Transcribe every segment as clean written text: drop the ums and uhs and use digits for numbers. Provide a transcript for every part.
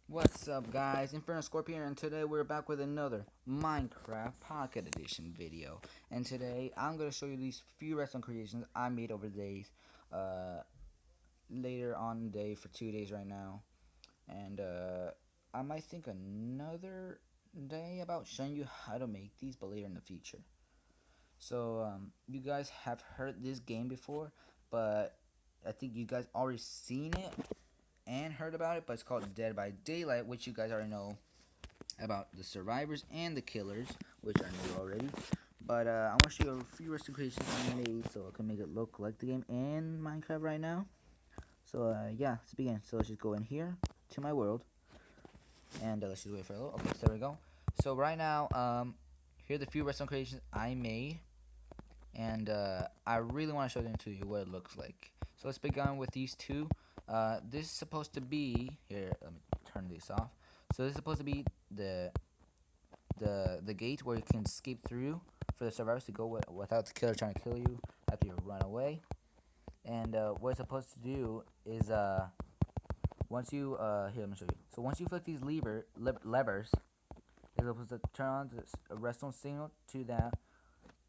What's up, guys? Inferno Scorpion, and today we're back with another Minecraft Pocket Edition video. And today I'm gonna show you these few redstone creations I made over the days. Uh, Later on in the day for 2 days right now, and I might think another day about showing you how to make these, but later in the future. So you guys have heard this game before, but I think you guys already seen it and heard about it. But it's called Dead by Daylight, which you guys already know about the survivors and the killers, which I knew already. But I want to show you a few rescue creations I made so I can make it look like the game in Minecraft right now. So yeah, let's begin. So let's just go in here to my world, and let's just wait for a little. Okay, so there we go. So right now, here are the few redstone creations I made, and I really want to show them to you what it looks like. So let's begin with these two. This is supposed to be here. Let me turn this off. So this is supposed to be the gate where you can escape through for the survivors to go without the killer trying to kill you after you run away. And what it's supposed to do is once you here, let me show you. So once you flick these levers, it's supposed to turn on the redstone signal to that,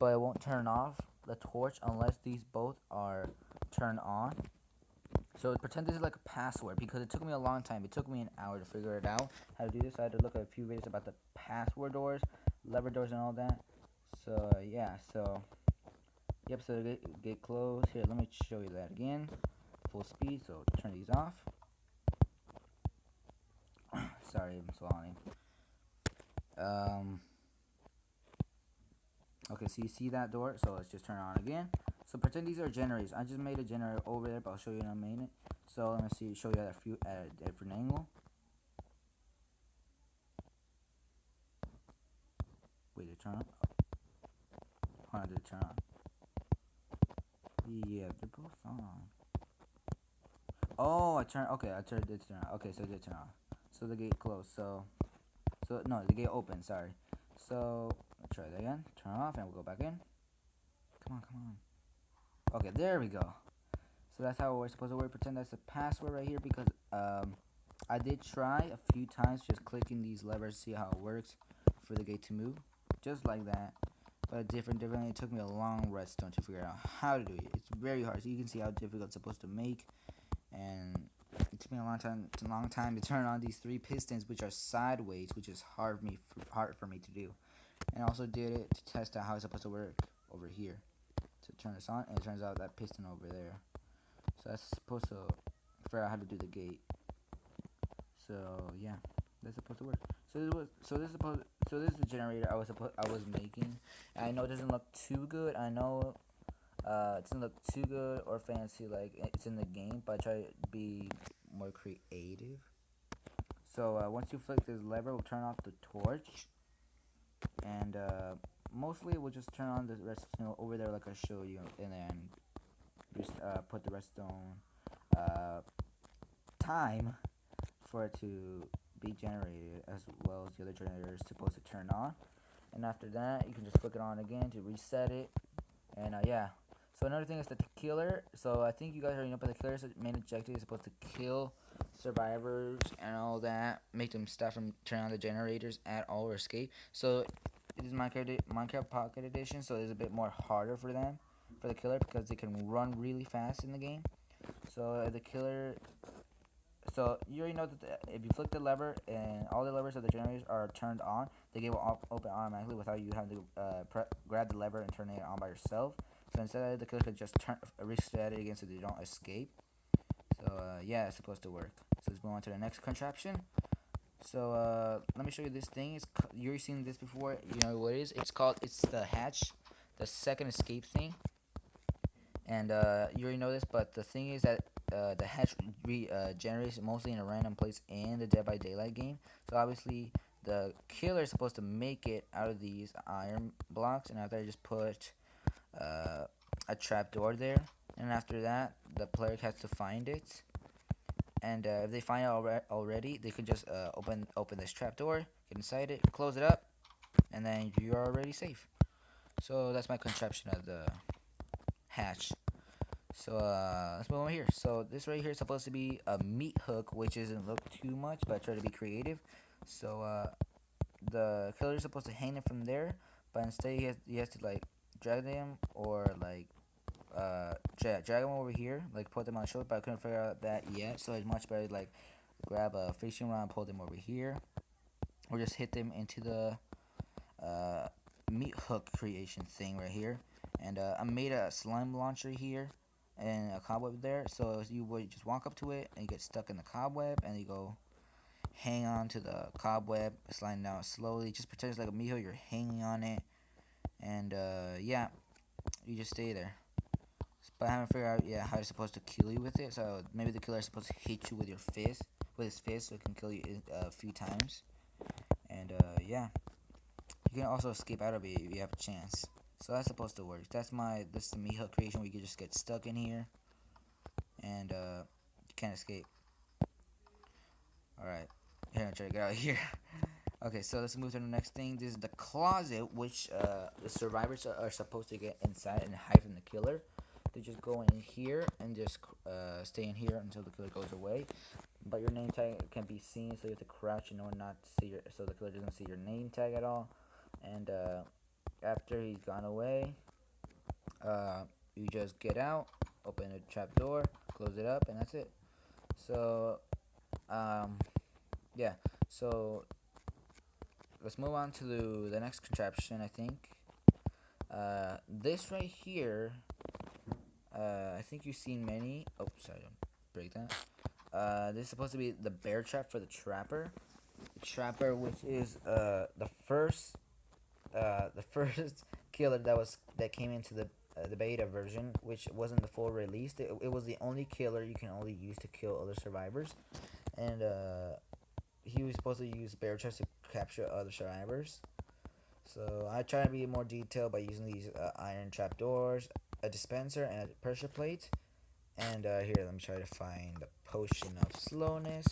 but it won't turn off the torch unless these both are turned on. So pretend this is like a password, because it took me a long time. It took me an hour to figure it out how to do this. I had to look at a few videos about the password doors, lever doors, and all that. So yeah, so yep. So get closed. Here, let me show you that again. Full speed. So turn these off. Sorry, I'm swallowing. Um. Okay, so you see that door. So let's just turn it on again. So pretend these are generators. I just made a generator over there, but I'll show you in a minute. So let me show you at a different angle. Wait, they turn on. Hold on, did it turn on? Yeah, they're both on. Oh, I turned. Okay, I turned. Did turn on. Okay, so it did turn on. So the gate closed. So no, the gate opened. Sorry. So let's try that again. Turn off, and we'll go back in. Come on, come on. Okay, there we go. So that's how we're supposed to work. Pretend that's a password right here, because I did try a few times just clicking these levers to see how it works for the gate to move, just like that. But differently. It took me a long redstone to figure out how to do it. It's very hard. So you can see how difficult it's supposed to make, and it took me a long time. It's a long time to turn on these three pistons, which are sideways, which is hard for me to do. And I also did it to test out how it's supposed to work over here. To turn this on, and it turns out that piston over there. So that's supposed to figure out how to do the gate. So yeah, that's supposed to work. So this is the generator I was making. I know it doesn't look too good. I know it doesn't look too good or fancy like it's in the game, but I try to be more creative. So once you flick this lever, we'll turn off the torch, and mostly we'll just turn on the redstone over there like I showed you, and then just put the redstone uh, time for it to be generated, as well as the other generator is supposed to turn on. And after that, you can just flick it on again to reset it. And yeah. So another thing is the killer. So I think you guys already know, but the killer's main objective is supposed to kill survivors and all that, make them stop from turning on the generators at all or escape. So it is Minecraft Pocket Edition, so it's a bit more harder for them, for the killer, because they can run really fast in the game. So the killer, so you already know that if you flick the lever and all the levers of the generators are turned on, the gate will open automatically without you having to grab the lever and turn it on by yourself. So instead, the killer could just reset it again so they don't escape. So yeah, it's supposed to work. So let's move on to the next contraption. So let me show you this thing. You've seen this before. You know what it is? It's the hatch, the second escape thing. And you already know this, but the thing is that the hatch generates mostly in a random place in the Dead by Daylight game. So obviously the killer is supposed to make it out of these iron blocks, and after I just put a trap door there, and after that the player has to find it. And if they find it already, they can just open this trap door, get inside it, close it up, and then you're already safe. So that's my contraption of the hatch. So let's move on here. So this right here is supposed to be a meat hook, which doesn't look too much, but I try to be creative. So the killer is supposed to hang it from there, but instead he has to like drag them or like drag them over here, like put them on the shoulder. But I couldn't figure out that yet, so it's much better like grab a fishing rod, pull them over here, or just hit them into the uh, meat hook creation thing right here. And I made a slime launcher here and a cobweb there, so you would just walk up to it and you get stuck in the cobweb and you go hang on to the cobweb, sliding down slowly. Just pretend it's like a meat hook, you're hanging on it, and yeah, you just stay there. But I haven't figured out how you're supposed to kill you with it. So maybe the killer is supposed to hit you with his fist, so it can kill you a few times. And yeah, you can also escape out of it if you have a chance. So that's supposed to work. This is the meat hook creation where you can just get stuck in here, and you can't escape. All right, here I'm trying to get out of here. Okay, so let's move to the next thing. This is the closet, which the survivors are supposed to get inside and hide from the killer. They just go in here and just stay in here until the killer goes away. But your name tag can be seen, so you have to crouch in order not to see so the killer doesn't see your name tag at all. And after he's gone away, you just get out, open the trap door, close it up, and that's it. So yeah. So let's move on to the next contraption. I think this right here. I think you've seen many. Oh, sorry, don't break that. This is supposed to be the bear trap for the trapper. The trapper, which is the first killer that came into the beta version, which wasn't the full release. It was the only killer you can only use to kill other survivors, and he was supposed to use bear traps to capture other survivors. So I try to be more detailed by using these iron trapdoors, a dispenser, and a pressure plate. And here, let me try to find the potion of slowness.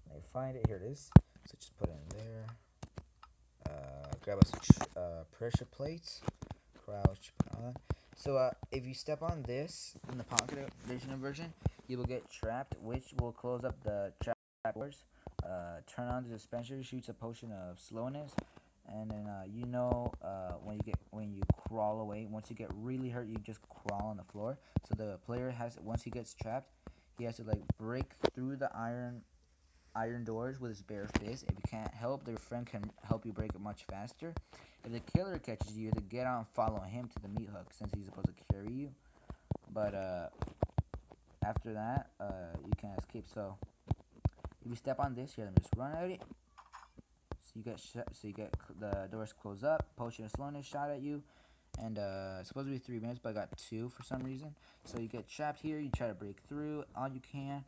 Let me find it. Here it is. So just put it in there. Grab us a pressure plate. Crouch. Put on. So if you step on this in the pocket edition version, you will get trapped, which will close up the trap doors. Turn on the dispenser, shoots a potion of slowness, and then when you crawl away. Once you get really hurt, you just crawl on the floor. So the player once he gets trapped, he has to like break through the iron doors with his bare fist. If you can't help, your friend can help you break it much faster. If the killer catches you, you have to get out and follow him to the meat hook since he's supposed to carry you. But after that, you can't escape. So if you step on this, here, let me just run at it. So you get the doors close up. Potion of slowness shot at you, and it's supposed to be 3 minutes, but I got 2 for some reason. So you get trapped here. You try to break through all you can,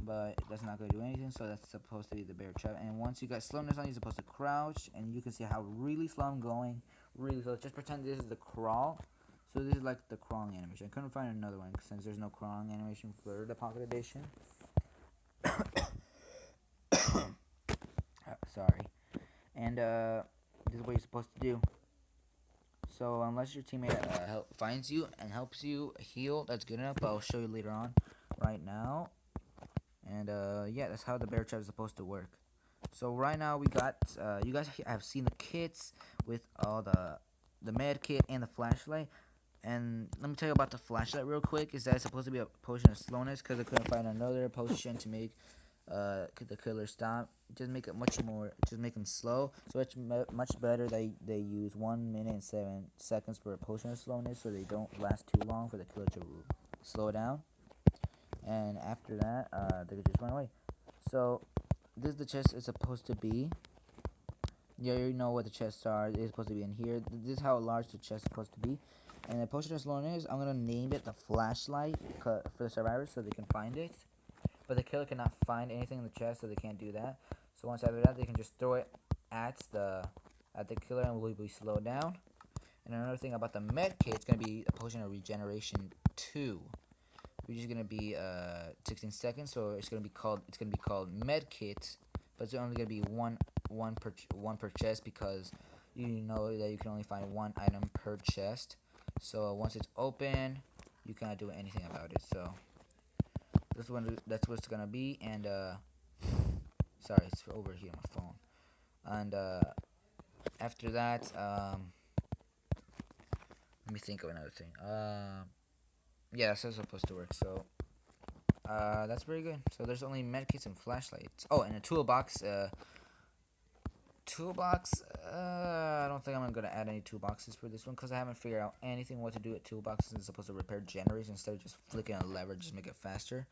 but that's not going to do anything. So that's supposed to be the bear trap. And once you got slowness on, you're supposed to crouch, and you can see how really slow I'm going. Really slow. Just pretend this is the crawl. So this is like the crawling animation. I couldn't find another one since there's no crawling animation for the Pocket Edition. Sorry. And this is what you're supposed to do. So unless your teammate finds you and helps you heal, that's good enough. But I'll show you later on. Right now, and yeah, that's how the bear trap is supposed to work. So right now we got you guys have seen the kits with all the med kit and the flashlight. And let me tell you about the flashlight real quick. Is that it's supposed to be a potion of slowness because I couldn't find another potion to make the killer stop. Just make it just make them slow. So it's much better that they use 1 minute and 7 seconds for a potion of slowness, so they don't last too long for the killer to slow down. And after that, they could just run away. So this is the chest is supposed to be. Yeah, you know what the chests are. It's supposed to be in here. This is how large the chest is supposed to be. And the potion of slowness, I'm gonna name it the flashlight for the survivors so they can find it. But the killer cannot find anything in the chest, so they can't do that. So once after that, they can just throw it at the killer and will be slowed down. And another thing about the med kit, it's gonna be a potion of regeneration 2, which is gonna be 16 seconds. So it's gonna be called med kit, but it's only gonna be one per chest because you know that you can only find 1 item per chest. So once it's open, you cannot do anything about it. So that's what it's gonna be. And sorry, it's over here on my phone. And after that, let me think of another thing. Yeah, that's how it's supposed to work. So that's very good. So there's only medkits and flashlights. Oh, and a toolbox. Toolbox. I don't think I'm gonna add any toolboxes for this one because I haven't figured out anything what to do with toolboxes. It's supposed to repair generators instead of just flicking a lever, just make it faster.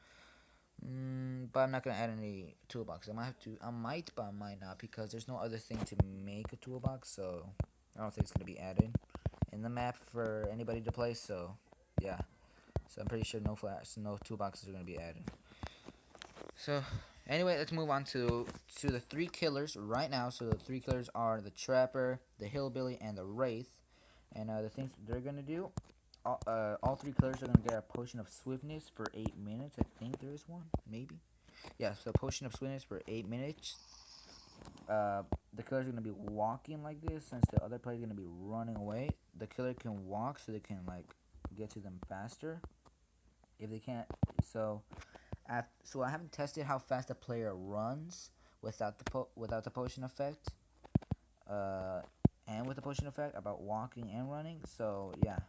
But I'm not gonna add any toolbox. I might have to. I might, but I might not because there's no other thing to make a toolbox. So I don't think it's gonna be added in the map for anybody to play. So yeah. So I'm pretty sure no toolboxes are gonna be added. So anyway, let's move on to the three killers right now. So the three killers are the Trapper, the Hillbilly, and the Wraith. And the things they're gonna do, all three killers are gonna get a potion of swiftness for 8 minutes. I think there is one, maybe. Yeah, so potion of swiftness for 8 minutes. The killer's gonna be walking like this since the other player's gonna be running away. The killer can walk so they can like get to them faster. If they can't, so so I haven't tested how fast a player runs without the potion effect, uh, and with the potion effect about walking and running. So yeah.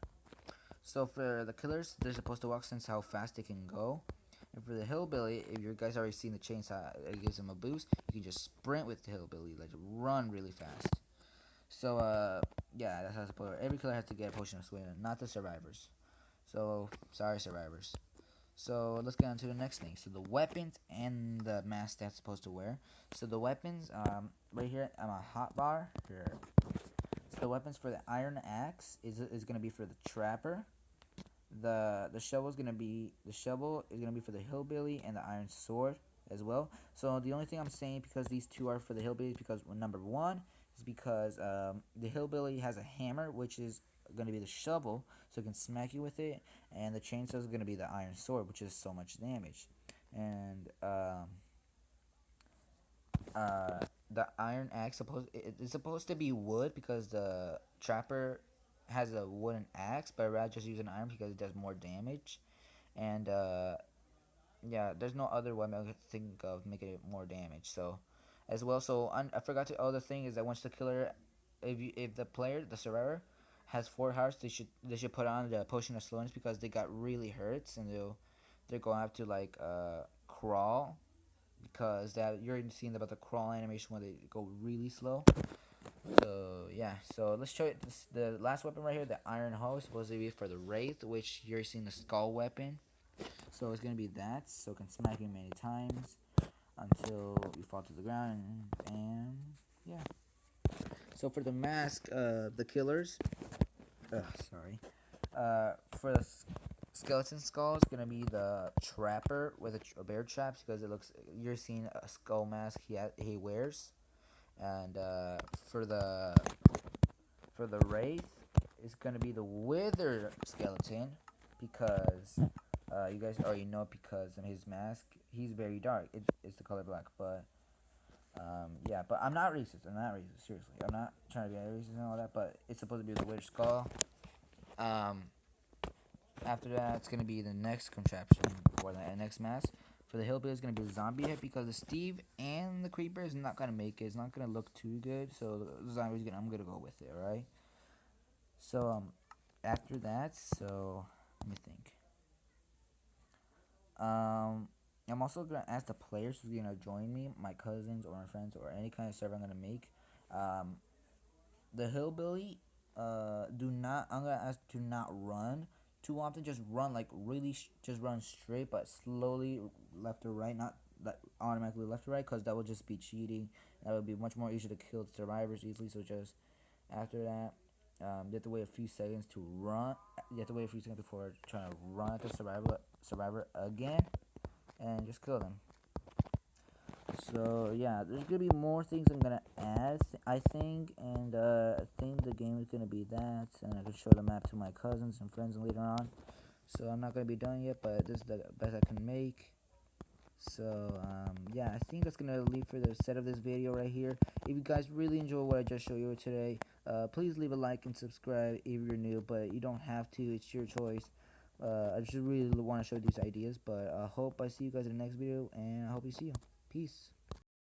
So for the killers, they're supposed to walk since how fast they can go. And for the hillbilly, if you guys already seen the chainsaw, it gives them a boost. You can just sprint with the hillbilly, like run really fast. So yeah, that's how it's supposed to work. Every killer has to get a potion of swing, not the survivors. So sorry, survivors. So let's get on to the next thing. So the weapons and the mask that's supposed to wear. So the weapons, right here on my hotbar here. So the weapons for the iron axe is gonna be for the trapper. The shovel is gonna be for the hillbilly and the iron sword as well. So the only thing I'm saying because these two are for the hillbilly is because number one is because the hillbilly has a hammer which is gonna be the shovel, so it can smack you with it, and the chainsaw is gonna be the iron sword, which is so much damage. And the iron axe it's supposed to be wood because the trapper has a wooden axe, but I'd rather just use an iron because it does more damage. And yeah, there's no other weapon I could think of making it more damage. So as well, so I forgot to. Other thing is that once the killer, if the player, the survivor, has 4 hearts, they should put on the potion of slowness because they got really hurts and they're going to have to like crawl because that you're seeing about the crawl animation where they go really slow. So yeah, so let's show you the last weapon right here. The iron hoe is supposed to be for the wraith, which you're seeing the skull weapon. So it's gonna be that, so it can smack you many times until you fall to the ground, and yeah. So for the mask, the killers, sorry, for the skeleton skull, it's gonna be the trapper with a bear traps because it looks you're seeing a skull mask he wears, and for the wraith, it's gonna be the wither skeleton because you guys already know because in his mask he's very dark. It's the color black, but yeah. But I'm not racist. I'm not racist. Seriously, I'm not trying to be racist and all that. But it's supposed to be the wither skull. Um, After that, it's gonna be the next contraption or the next mask. For the hillbilly, it's gonna be the zombie head because the Steve and the creeper is not gonna make it. It's not gonna look too good. So the zombie's I'm gonna go with it, right? So after that, so let me think. I'm also gonna ask the players who's gonna join me, my cousins or my friends or any kind of server I'm gonna make. Um, the hillbilly, do not. I'm gonna ask to not run too often. Just run like really, just run straight, but slowly left or right, not like automatically left or right, because that would just be cheating. That would be much more easier to kill the survivors easily. So just after that, you have to wait a few seconds to run. You have to wait a few seconds before trying to run at the survivor again, and just kill them. So yeah, there's gonna be more things I'm gonna add, I think, and I think the game is gonna be that, and I can show the map to my cousins and friends later on. So I'm not gonna be done yet, but this is the best I can make. So yeah, I think that's gonna leave for the set of this video right here. If you guys really enjoy what I just showed you today, please leave a like and subscribe if you're new, but you don't have to. It's your choice. I just really want to show these ideas, but I hope I see you guys in the next video, and I hope you see you. Peace.